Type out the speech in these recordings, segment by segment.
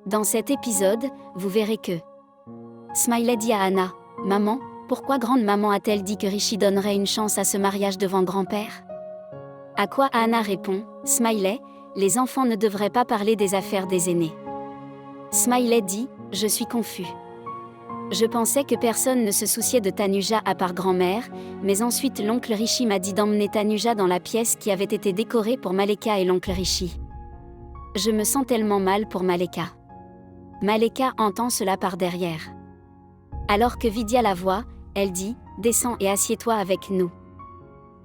Dans cet épisode, vous verrez que Smiley dit à Anna, « Maman, pourquoi grande-maman a-t-elle dit que Rishi donnerait une chance à ce mariage devant grand-père ?» À quoi Anna répond, « Smiley, les enfants ne devraient pas parler des affaires des aînés. » Smiley dit, « Je suis confus. Je pensais que personne ne se souciait de Tanuja à part grand-mère, mais ensuite l'oncle Rishi m'a dit d'emmener Tanuja dans la pièce qui avait été décorée pour Maleka et l'oncle Rishi. Je me sens tellement mal pour Maleka. » Maleka entend cela par derrière. Alors que Vidya la voit, elle dit, « Descends et assieds-toi avec nous. »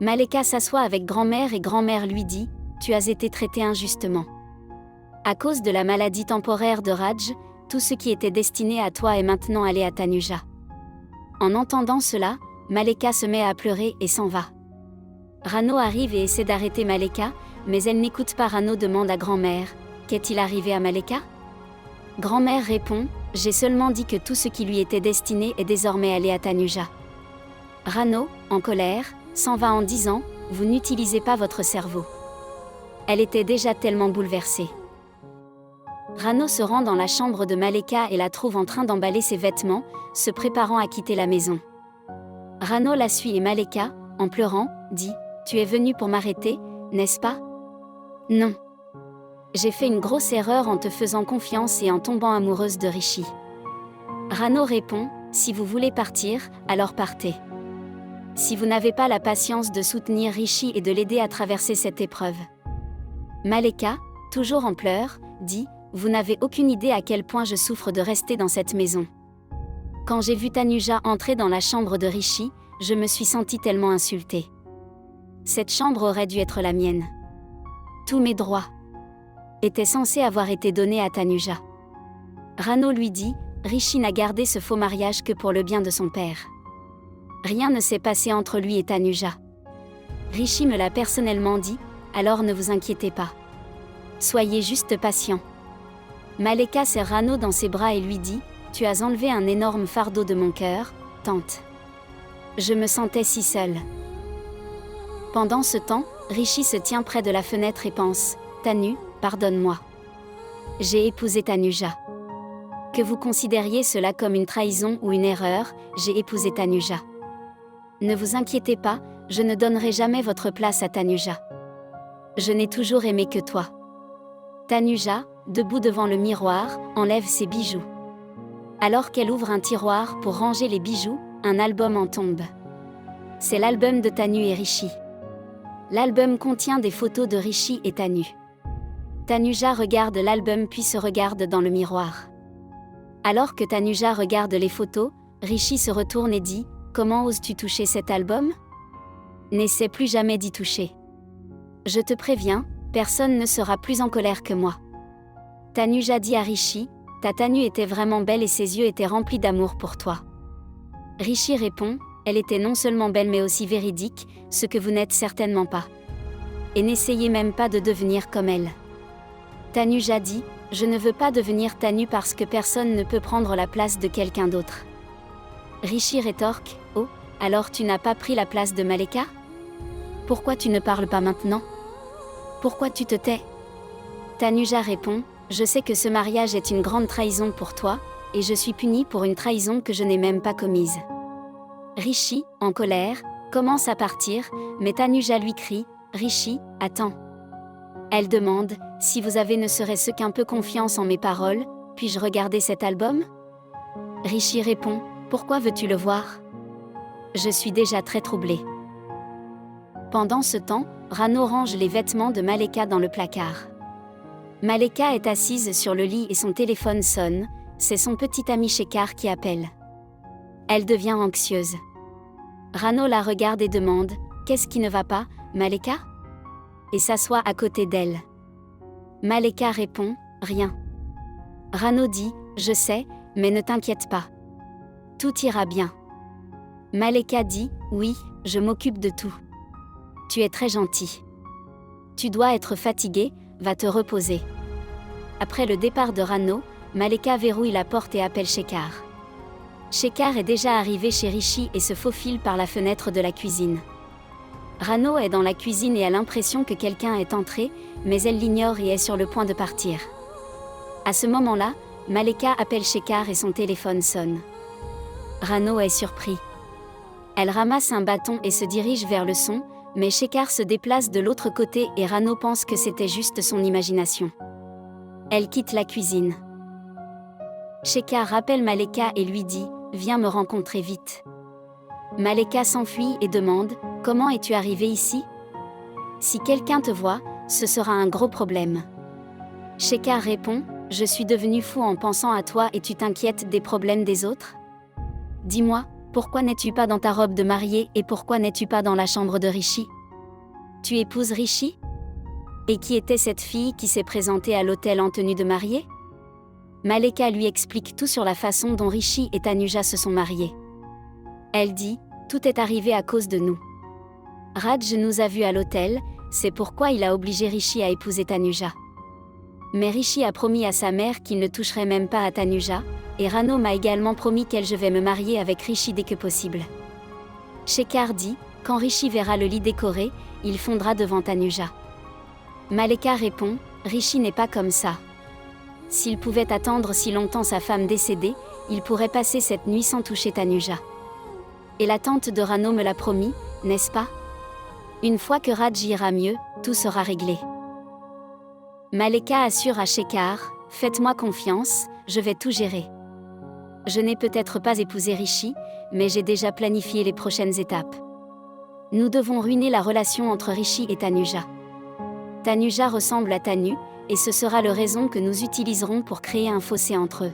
Maleka s'assoit avec grand-mère et grand-mère lui dit, « Tu as été traitée injustement. À cause de la maladie temporaire de Raj, tout ce qui était destiné à toi est maintenant allé à Tanuja. » En entendant cela, Maleka se met à pleurer et s'en va. Rano arrive et essaie d'arrêter Maleka, mais elle n'écoute pas. Rano demande à grand-mère, « Qu'est-il arrivé à Maleka ?» Grand-mère répond, « J'ai seulement dit que tout ce qui lui était destiné est désormais allé à Tanuja. » Rano, en colère, s'en va en disant, « Vous n'utilisez pas votre cerveau. » Elle était déjà tellement bouleversée. Rano se rend dans la chambre de Maleka et la trouve en train d'emballer ses vêtements, se préparant à quitter la maison. Rano la suit et Maleka, en pleurant, dit, « Tu es venu pour m'arrêter, n'est-ce pas ?» ?»« Non. J'ai fait une grosse erreur en te faisant confiance et en tombant amoureuse de Rishi. » Rano répond, « Si vous voulez partir, alors partez. Si vous n'avez pas la patience de soutenir Rishi et de l'aider à traverser cette épreuve. » Maleka, toujours en pleurs, dit, « Vous n'avez aucune idée à quel point je souffre de rester dans cette maison. Quand j'ai vu Tanuja entrer dans la chambre de Rishi, je me suis sentie tellement insultée. Cette chambre aurait dû être la mienne. Tous mes droits étaient censés avoir été donnés à Tanuja. » Rano lui dit, « Rishi n'a gardé ce faux mariage que pour le bien de son père. Rien ne s'est passé entre lui et Tanuja. Rishi me l'a personnellement dit, alors ne vous inquiétez pas. Soyez juste patient. » Maleka serre Rano dans ses bras et lui dit, « Tu as enlevé un énorme fardeau de mon cœur, tante. Je me sentais si seule. » Pendant ce temps, Rishi se tient près de la fenêtre et pense, « Tanu, pardonne-moi. J'ai épousé Tanuja. Que vous considériez cela comme une trahison ou une erreur, j'ai épousé Tanuja. Ne vous inquiétez pas, je ne donnerai jamais votre place à Tanuja. Je n'ai toujours aimé que toi. » Tanuja, debout devant le miroir, enlève ses bijoux. Alors qu'elle ouvre un tiroir pour ranger les bijoux, un album en tombe. C'est l'album de Tanu et Rishi. L'album contient des photos de Rishi et Tanu. Tanuja regarde l'album puis se regarde dans le miroir. Alors que Tanuja regarde les photos, Rishi se retourne et dit, « Comment oses-tu toucher cet album ? N'essaie plus jamais d'y toucher. Je te préviens, personne ne sera plus en colère que moi. » Tanuja dit à Rishi, « Ta Tanu était vraiment belle et ses yeux étaient remplis d'amour pour toi. » Rishi répond, « Elle était non seulement belle mais aussi véridique, ce que vous n'êtes certainement pas. Et n'essayez même pas de devenir comme elle. » Tanuja dit, « Je ne veux pas devenir Tanu parce que personne ne peut prendre la place de quelqu'un d'autre. » Rishi rétorque, « Oh, alors tu n'as pas pris la place de Maleka ? Pourquoi tu ne parles pas maintenant ? Pourquoi tu te tais ?» Tanuja répond, « Je sais que ce mariage est une grande trahison pour toi, et je suis punie pour une trahison que je n'ai même pas commise. » Rishi, en colère, commence à partir, mais Tanuja lui crie, « Rishi, attends. » Elle demande, « Si vous avez ne serait-ce qu'un peu confiance en mes paroles, puis-je regarder cet album ?» Rishi répond, « Pourquoi veux-tu le voir ? Je suis déjà très troublée. » Pendant ce temps, Rano range les vêtements de Maleka dans le placard. Maleka est assise sur le lit et son téléphone sonne, c'est son petit ami Shekhar qui appelle. Elle devient anxieuse. Rano la regarde et demande, « Qu'est-ce qui ne va pas, Maleka ?» et s'assoit à côté d'elle. Maleka répond, « Rien. » Rano dit, « Je sais, mais ne t'inquiète pas. Tout ira bien. » Maleka dit, « Oui, je m'occupe de tout. Tu es très gentil. Tu dois être fatigué, va te reposer. » Après le départ de Rano, Maleka verrouille la porte et appelle Shekhar. Shekhar est déjà arrivé chez Rishi et se faufile par la fenêtre de la cuisine. Rano est dans la cuisine et a l'impression que quelqu'un est entré, mais elle l'ignore et est sur le point de partir. À ce moment-là, Maleka appelle Shekhar et son téléphone sonne. Rano est surpris. Elle ramasse un bâton et se dirige vers le son, mais Shekhar se déplace de l'autre côté et Rano pense que c'était juste son imagination. Elle quitte la cuisine. Shekhar rappelle Maleka et lui dit « Viens me rencontrer vite ». Maleka s'enfuit et demande « Comment es-tu arrivée ici ? Si quelqu'un te voit, ce sera un gros problème. » Shekhar répond « Je suis devenu fou en pensant à toi et tu t'inquiètes des problèmes des autres ? Dis-moi, pourquoi n'es-tu pas dans ta robe de mariée et pourquoi n'es-tu pas dans la chambre de Rishi ? Tu épouses Rishi ? Et qui était cette fille qui s'est présentée à l'hôtel en tenue de mariée ? Maleka lui explique tout sur la façon dont Rishi et Tanuja se sont mariés. Elle dit « Tout est arrivé à cause de nous. Raj nous a vus à l'hôtel, c'est pourquoi il a obligé Rishi à épouser Tanuja. Mais Rishi a promis à sa mère qu'il ne toucherait même pas à Tanuja, et Rano m'a également promis qu'elle je vais me marier avec Rishi dès que possible. » Shekhar dit « Quand Rishi verra le lit décoré, il fondra devant Tanuja. » Maleka répond « Rishi n'est pas comme ça. S'il pouvait attendre si longtemps sa femme décédée, il pourrait passer cette nuit sans toucher Tanuja. Et la tante de Rano me l'a promis, n'est-ce pas ? Une fois que Raj ira mieux, tout sera réglé. » Maleka assure à Shekhar « Faites-moi confiance, je vais tout gérer. Je n'ai peut-être pas épousé Rishi, mais j'ai déjà planifié les prochaines étapes. Nous devons ruiner la relation entre Rishi et Tanuja. Tanuja ressemble à Tanu, et ce sera le raison que nous utiliserons pour créer un fossé entre eux.